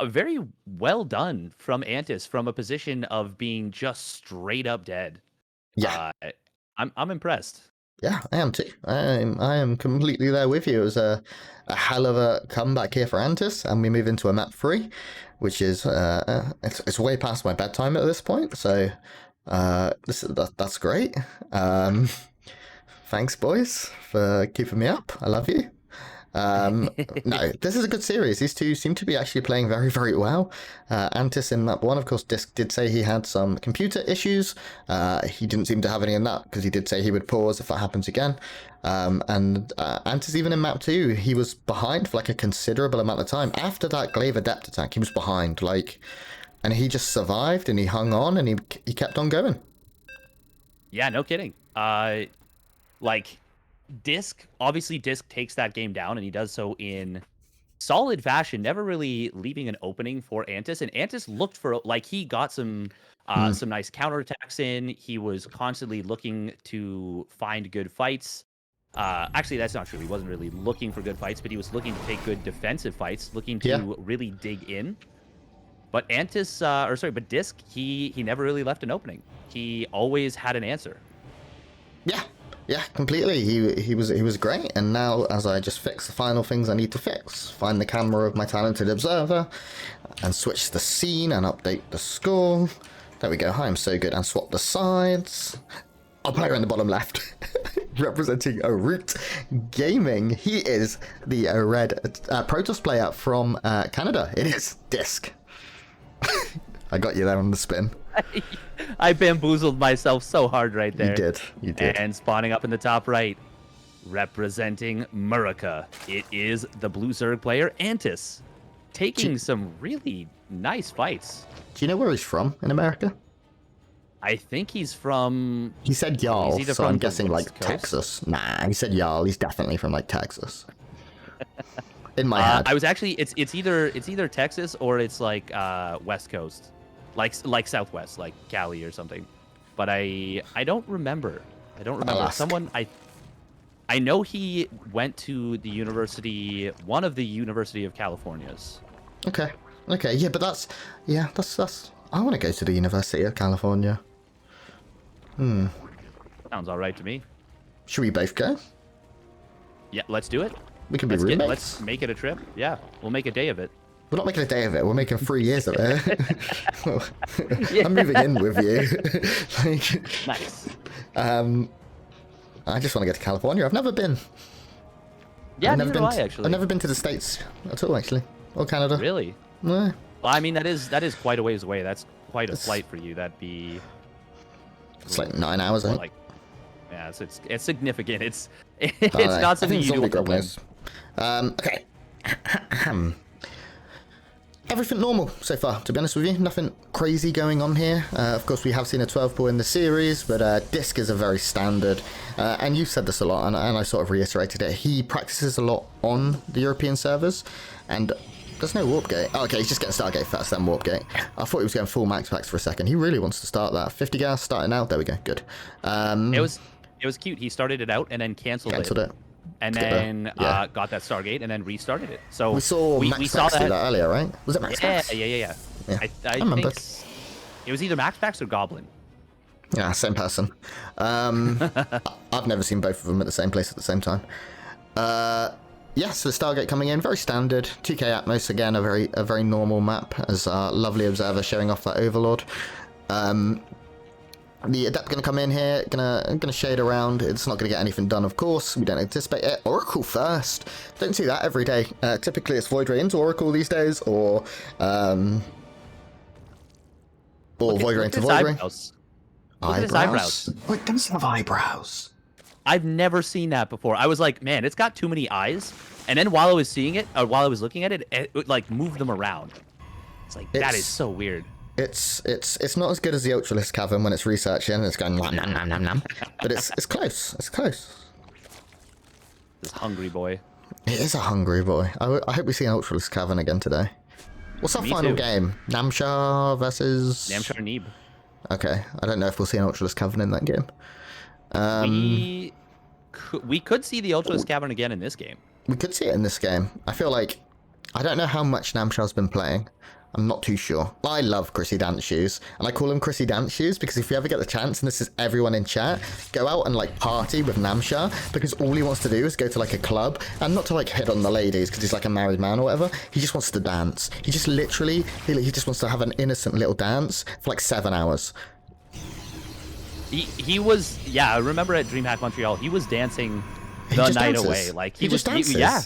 very well done from Antis from a position of being just straight up dead. Yeah. I'm impressed. Yeah, I am too. I am completely there with you. It was a hell of a comeback here for Antis, and we move into a map 3, which is it's way past my bedtime at this point. So that's great. Thanks, boys, for keeping me up. I love you. No, this is a good series. These two seem to be actually playing very, very well. Antis in map 1, of course, DisK did say he had some computer issues. He didn't seem to have any in that, because he did say he would pause if that happens again. And Antis, even in map 2, he was behind for like a considerable amount of time. After that Glaive Adept attack, he was behind, and he just survived, and he hung on, and he kept on going. Yeah, no kidding. Obviously DisK takes that game down, and he does so in solid fashion, never really leaving an opening for Antis. And Antis looked for, like, he got some nice counterattacks in. He was constantly looking to find good fights. Actually, that's not true. He wasn't really looking for good fights, but he was looking to take good defensive fights, looking to really dig in. But DisK, he never really left an opening. He always had an answer. Yeah, completely. He was great. And now, as I just fix the final things I need to fix, find the camera of my talented observer, and switch the scene and update the score. There we go. Hi, I'm so good. And swap the sides. Our player in the bottom left, representing Root Gaming. He is the red Protoss player from Canada. It is DisK. I got you there on the spin. I bamboozled myself so hard right there. You did. And spawning up in the top right, representing Murica, it is the blue Zerg player Antis, taking some really nice fights. Do you know where he's from in America? I think he's from... He said Jarl, so I'm guessing like Coast? Texas. Nah, he said Jarl. He's definitely from like Texas. In my head. I was actually... It's either Texas or it's like West Coast. Like Southwest, like Cali or something, but I don't remember. Someone I know he went to the one of the University of Californias. Okay, yeah, but that's I want to go to the University of California. Sounds all right to me. Should we both go? Yeah, let's do it. We can be roommates. Let's make it a trip. Yeah, we'll make a day of it. We're not making a day of it. We're making 3 years of it. I'm moving in with you. Nice. I just want to go to California. I've never been. Yeah, neither do I, actually. I've never been to the States at all, actually, or Canada. Really? No. Well, I mean, that is quite a ways away. That's quite a flight for you. That'd be... It's like 9 hours, I think. Yeah, it's significant. It's not something you do for one. Okay. Everything normal so far, to be honest with you. Nothing crazy going on here. Of course, we have seen a 12 pull in the series, but DisK is a very standard. And you've said this a lot, and I sort of reiterated it. He practices a lot on the European servers, and there's no warp gate. Oh, okay, he's just getting Stargate first, then warp gate. I thought he was going full max packs for a second. He really wants to start that. 50 gas starting out. There we go. Good. It was cute. He started it out and then canceled it. And then got that Stargate and then restarted it. So we saw Max Packs do that earlier, right? Was it Max Packs? Yeah. I remember. think it was either Max Packs or Goblin. Yeah, same person. I've never seen both of them at the same place at the same time. So Stargate coming in, very standard. 2K Atmos again, a very normal map, as our lovely observer showing off that Overlord. The Adept going to come in here, gonna shade around. It's not going to get anything done, of course. We don't anticipate it. Oracle first. Don't see that every day. Typically, it's Void Ray into Oracle these days, or Void Ray into Void Ray. Look at his eyebrows. Oh, it does have eyebrows. I've never seen that before. I was like, man, it's got too many eyes. And then while I was seeing it, or while I was looking at it, it like moved them around. It's like, that is so weird. It's not as good as the Ultralisk Cavern when it's researching and it's going nom nom nom nom nom. But it's close. It's close. This hungry boy. It is a hungry boy. I hope we see an Ultralisk Cavern again today. What's our final game? Namshar versus... Namshar Neeb. Okay, I don't know if we'll see an Ultralisk Cavern in that game. We could see the Ultralisk Cavern again in this game. We could see it in this game. I feel like... I don't know how much Namshar's been playing. I'm not too sure. I love Chrissy Dance Shoes, and I call him Chrissy Dance Shoes because if you ever get the chance, and this is everyone in chat, go out and like party with Namshar because all he wants to do is go to like a club, and not to like hit on the ladies because he's like a married man or whatever. He just wants to dance. He just literally, he just wants to have an innocent little dance for like 7 hours. He was, yeah, I remember at DreamHack Montreal, he was dancing the night away. Like he just dances. Yeah.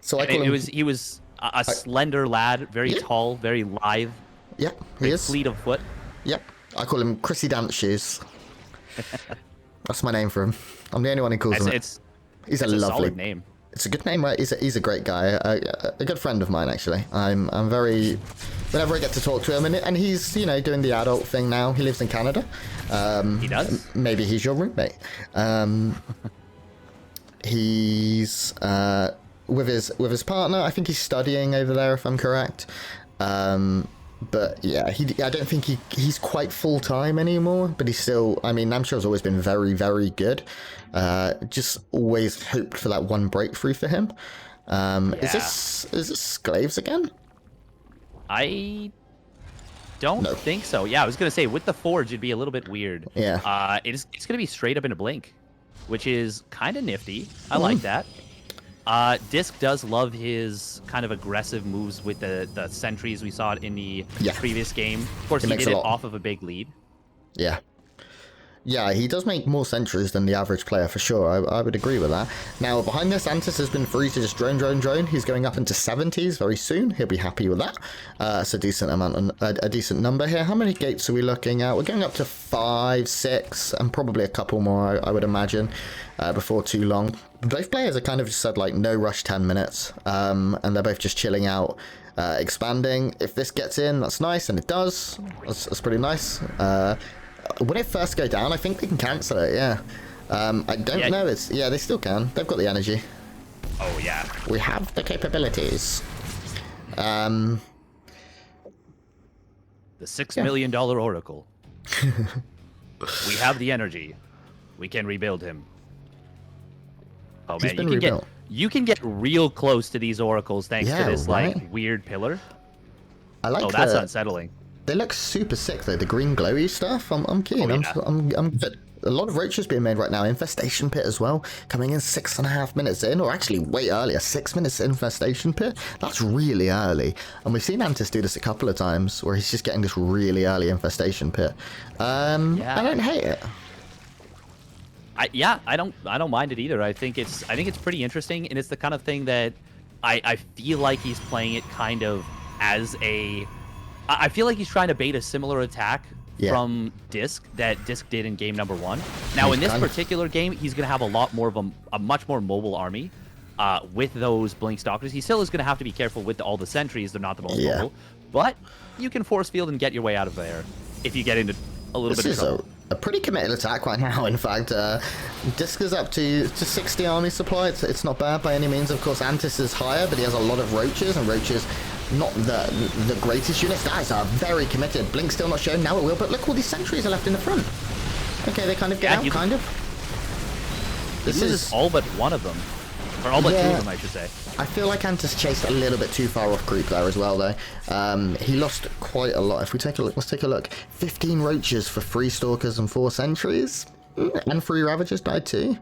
So I call him, he was a slender lad, very tall, very lithe. Yep, he is. Fleet of foot. Yep, I call him Chrissy Dance Shoes. That's my name for him. I'm the only one who calls him it. He's a lovely name. It's a good name, right? He's a great guy, a good friend of mine actually. I'm very, whenever I get to talk to him, and he's doing the adult thing now. He lives in Canada. He does. Maybe he's your roommate. He's with his partner. I think he's studying over there, if I'm correct. But yeah, I don't think he's quite full time anymore. But he's still. I mean, Namshar's always been very, very good. Just always hoped for that one breakthrough for him. Is this Glaives again? I don't think so. Yeah, I was gonna say with the Forge, it'd be a little bit weird. Yeah. It's gonna be straight up into Blink, which is kind of nifty. I like that. DisK does love his kind of aggressive moves with the sentries. We saw it in the previous game. Of course, he did it off of a big lead. Yeah. Yeah, he does make more sentries than the average player, for sure. I would agree with that. Now, behind this, Antis has been free to just drone. He's going up into 70s very soon. He'll be happy with that. It's a decent amount, a decent number here. How many gates are we looking at? We're going up to 5, 6, and probably a couple more, I would imagine, before too long. Both players are kind of just said, like, no rush 10 minutes, and they're both just chilling out, expanding. If this gets in, that's nice, and it does. That's pretty nice. When it first go down, I think they can cancel it, yeah. I don't know. They still can. They've got the energy. Oh, yeah. We have the capabilities. The $6 million Oracle. We have the energy. We can rebuild him. Oh, man, you can get real close to these oracles thanks to this like weird pillar. I like that's unsettling. They look super sick though, the green glowy stuff. I'm keen. I'm good. A lot of roaches being made right now. Infestation Pit as well, coming in 6.5 minutes in, or actually way earlier, 6 minutes Infestation Pit. That's really early. And we've seen Antis do this a couple of times where he's just getting this really early Infestation Pit. I don't hate it. I don't mind it either. I think it's pretty interesting, and it's the kind of thing that I feel like he's playing it kind of as a. I feel like he's trying to bait a similar attack from DisK that DisK did in game number 1. Now, in this particular game, he's going to have a lot more of a much more mobile army with those Blink Stalkers. He still is going to have to be careful with all the sentries. They're not the most mobile. But you can force field and get your way out of there if you get into a little bit of trouble. A pretty committed attack right now, in fact. DisK is up to 60 army supply. It's not bad by any means. Of course, Antis is higher, but he has a lot of roaches, and roaches not the greatest units. Guys are very committed. Blink still not shown. Now it will, but look, all these sentries are left in the front. Okay, they kind of get out, kind of. This is all but one of them. Or all but 2 of them, I should say. I feel like Antis chased a little bit too far off creep there as well, though. He lost quite a lot. If we take a look, let's take a look. 15 roaches for 3 stalkers and 4 sentries. And 3 ravagers died too.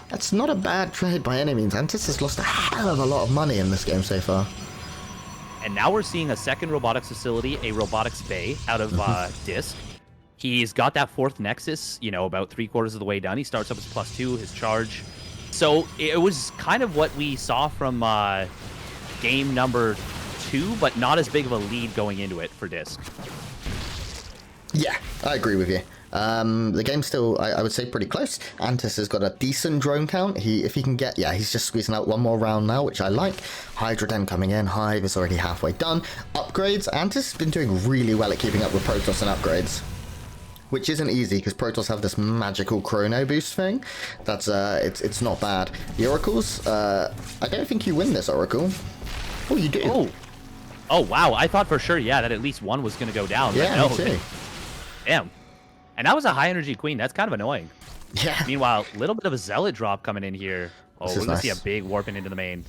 That's not a bad trade by any means. Antis has lost a hell of a lot of money in this game so far. And now we're seeing a second robotics facility, a robotics bay out of DisK. He's got that 4th Nexus, about 3/4 of the way done. He starts up as +2, his charge. So it was kind of what we saw from game number 2, but not as big of a lead going into it for DisK. Yeah, I agree with you. The game's still, I would say, pretty close. Antis has got a decent drone count. If he can get, yeah, he's just squeezing out one more round now, which I like. Hydra Den coming in. Hive is already halfway done. Upgrades. Antis has been doing really well at keeping up with Protoss and upgrades, which isn't easy because Protoss have this magical chrono boost thing. That's it's not bad. The Oracles, I don't think you win this, Oracle. Oh, you do. Oh wow, I thought for sure, yeah, that at least one was gonna go down. Yeah, no, me too. Damn. And that was a high energy queen. That's kind of annoying. Yeah. Meanwhile, a little bit of a zealot drop coming in here. Oh, we're gonna see a nice. big warping into the main.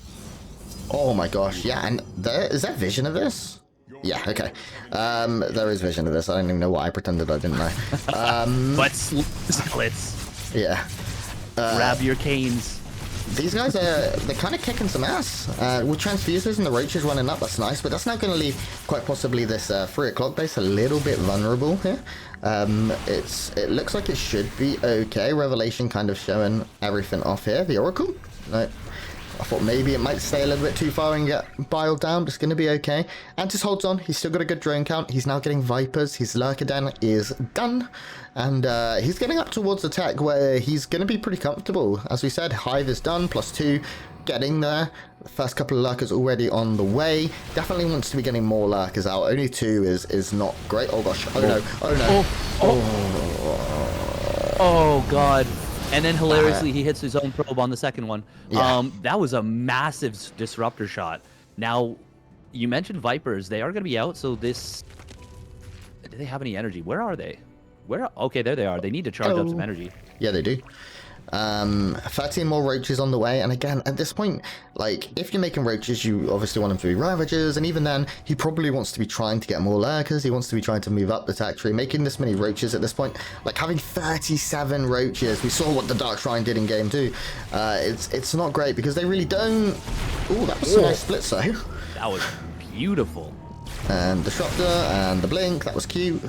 Oh my gosh, yeah, and is there vision of this? Yeah, okay. There is vision of this. I don't even know why I pretended I didn't know. But zealots. Yeah. Grab your canes. These guys they're kind of kicking some ass. With transfuses and the roaches running up, that's nice, but that's now going to leave quite possibly this 3 o'clock base a little bit vulnerable here. It looks like it should be okay. Revelation kind of showing everything off here. The Oracle? No. I thought maybe it might stay a little bit too far and get biled down, but it's going to be okay. Antis holds on. He's still got a good drone count. He's now getting Vipers. His Lurkaden is done. And he's getting up towards the tech where he's going to be pretty comfortable. As we said, Hive is done, +2. Getting there. The first couple of Lurkers already on the way. Definitely wants to be getting more Lurkers out. Only 2 is not great. Oh gosh. Oh no. Oh no. Oh god. And then hilariously, he hits his own probe on the second one. Yeah. That was a massive disruptor shot. Now, you mentioned Vipers. They are going to be out, so this... Do they have any energy? Where are they? Where? Okay, there they are. They need to charge up some energy. Yeah, they do. 13 more roaches on the way, and again, at this point, like, if you're making roaches, you obviously want them to be Ravagers, and even then, he probably wants to be trying to get more Lurkers, he wants to be trying to move up the tech tree. Making this many roaches at this point, like having 37 roaches, we saw what the Dark Shrine did in game 2, it's not great, because they really don't... Ooh, that was a nice split, so... That was beautiful. And Disruptor, and the Blink, that was cute.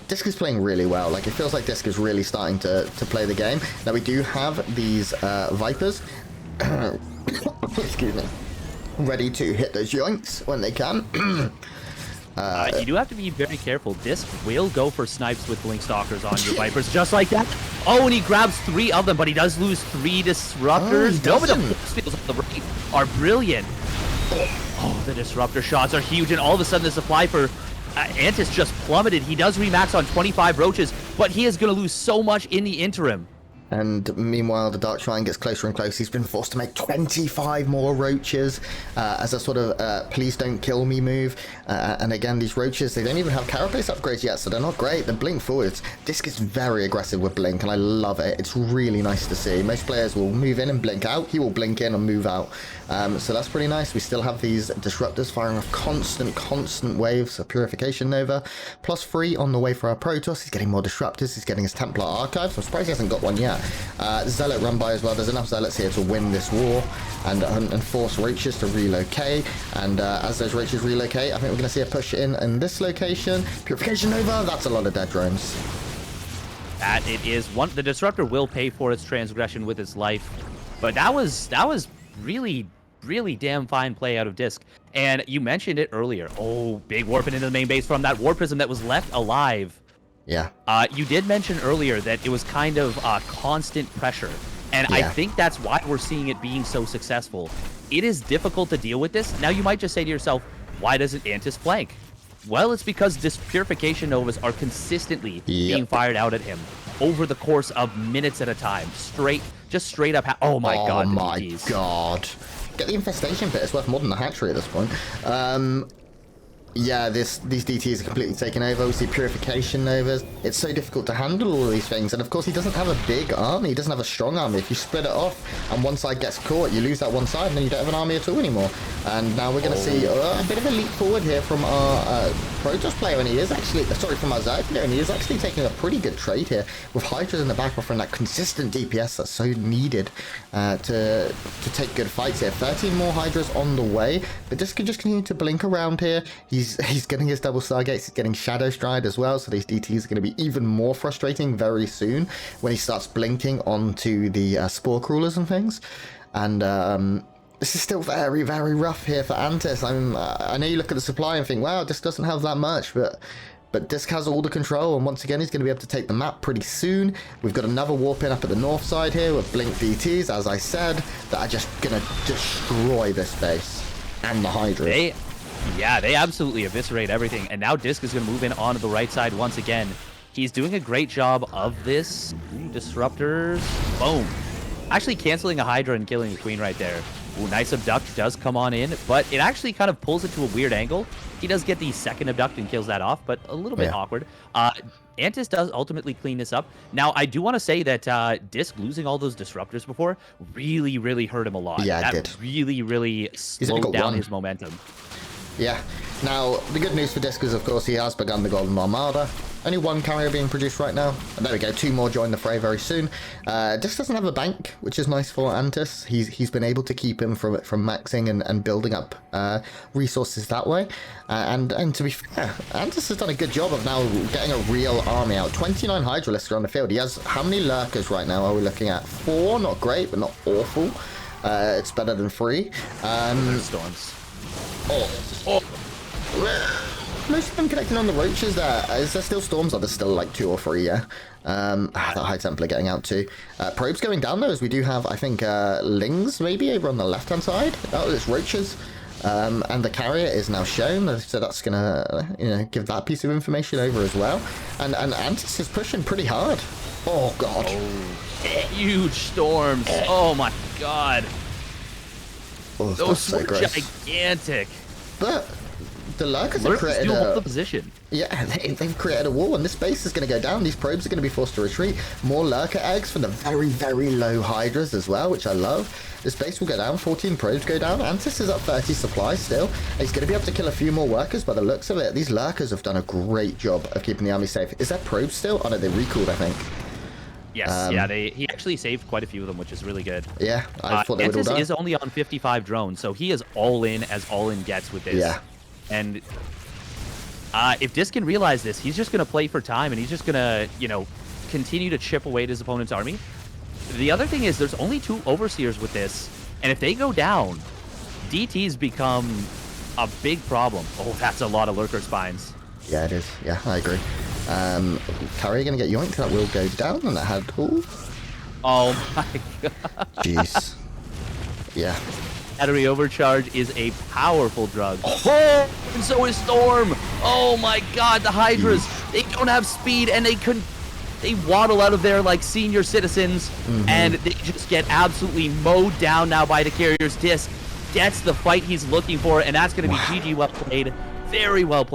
DisK is playing really well. Like, it feels like DisK is really starting to play the game. Now, we do have these Vipers, excuse me, ready to hit those joints when they can. You do have to be very careful. DisK will go for snipes with Blink Stalkers on your Vipers, just like that. Oh, and he grabs 3 of them, but he does lose 3 Disruptors. No, but the force fields on the right are brilliant. Oh, the Disruptor shots are huge, and all of a sudden the supply for... Antis just plummeted. He does remax on 25 roaches, but he is going to lose so much in the interim. And meanwhile, the Dark Shrine gets closer and closer. He's been forced to make 25 more roaches as a sort of please don't kill me move. And again, these roaches, they don't even have carapace upgrades yet, so they're not great. The Blink forwards. DisK is very aggressive with Blink, and I love it. It's really nice to see. Most players will move in and blink out. He will blink in and move out. So that's pretty nice. We still have these Disruptors firing off constant waves of Purification Nova. +3 on the way for our Protoss. He's getting more Disruptors. He's getting his Templar Archives. I'm surprised he hasn't got one yet. Zealot run by as well. There's enough Zealots here to win this war and force roaches to relocate. And as those roaches relocate, I think we're going to see a push in this location. Purification Nova, that's a lot of dead drones. That it is one. The Disruptor will pay for its transgression with its life, but that was really damn fine play out of DisK. And you mentioned it earlier. Oh, big warping into the main base from that War Prism that was left alive. Yeah. You did mention earlier that it was kind of constant pressure. And I think that's why we're seeing it being so successful. It is difficult to deal with this. Now, you might just say to yourself, why doesn't Antis flank? Well, it's because Purification Novas are consistently being fired out at him over the course of minutes at a time. Just straight up. Oh my god. Oh my god. Get the Infestation Pit. It's worth more than the hatchery at this point. Yeah, these DTs are completely taken over. We see Purification Novas. It's so difficult to handle all of these things. And of course, he doesn't have a big army. He doesn't have a strong army. If you split it off and one side gets caught, you lose that one side and then you don't have an army at all anymore. And now we're going to see a bit of a leap forward here from our Protoss player. And he is actually, sorry, from our Zerg player. And he is actually taking a pretty good trade here with Hydras in the back offering that consistent DPS that's so needed to take good fights here. 13 more Hydras on the way. But DisK can just continue to blink around here. He's getting his double Stargates, he's getting Shadow Stride as well, so these DTs are going to be even more frustrating very soon when he starts blinking onto the Spore Crawlers and things. And this is still very, very rough here for Antis. I know you look at the supply and think, wow, this doesn't have that much, but but DisK has all the control, and once again, he's going to be able to take the map pretty soon. We've got another warp in up at the north side here with Blink DTs, as I said, that are just going to destroy this base and the Hydras. Yeah, they absolutely eviscerate everything, and now DisK is going to move in onto the right side once again. He's doing a great job of this. Ooh, disruptors. Boom. Actually canceling a Hydra and killing the Queen right there. Ooh, nice abduct does come on in, but it actually kind of pulls it to a weird angle. He does get the second abduct and kills that off, but a little bit awkward. Antis does ultimately clean this up. Now, I do want to say that DisK losing all those disruptors before really, really hurt him a lot. Yeah, it did. Really, really slowed down his momentum. Yeah. Now, the good news for DisK is, of course, he has begun the Golden Armada. Only one carrier being produced right now. And there we go, 2 more join the fray very soon. DisK doesn't have a bank, which is nice for Antis. He's been able to keep him from maxing and building up resources that way. And to be fair, Antis has done a good job of now getting a real army out. 29 Hydralisks are on the field. He has, how many Lurkers right now are we looking at? 4, not great, but not awful. It's better than 3. Storms. Most of them connecting on the roaches there. Is there still storms? Or there's still like 2 or 3, yeah. That High Templar getting out too. Probes going down though, as we do have, I think, Lings maybe over on the left-hand side. Oh, it's roaches. And the carrier is now shown, so that's gonna, give that piece of information over as well. And Antis is pushing pretty hard. Oh god. Oh, huge storms. Oh my god. Oh, those were gigantic. But the Lurkers have created hold the position. Yeah, they've created a wall, and this base is going to go down. These probes are going to be forced to retreat. More Lurker eggs from the very, very low Hydras as well, which I love. This base will go down. 14 probes go down. Antis is up 30 supplies still. He's going to be able to kill a few more workers by the looks of it. These Lurkers have done a great job of keeping the army safe. Is that probes still? Oh no, they recalled, I think. Yes, yeah, he actually saved quite a few of them, which is really good. Yeah, I thought they would all die. Antis is only on 55 drones, so he is all in as all in gets with this. Yeah. And if DisK can realize this, he's just going to play for time, and he's just going to, continue to chip away at his opponent's army. The other thing is there's only 2 Overseers with this, and if they go down, DTs become a big problem. Oh, that's a lot of Lurker Spines. Yeah, it is. Yeah, I agree. Carrier going to get yoinked. That will go down, and that had... Ooh. Oh my god. Jeez. Yeah. Battery overcharge is a powerful drug. Oh, and so is Storm. Oh my god, the Hydras, they don't have speed, and they waddle out of there like senior citizens, and they just get absolutely mowed down now by the carrier's DisK. That's the fight he's looking for, and that's going to be GG well played. Very well played.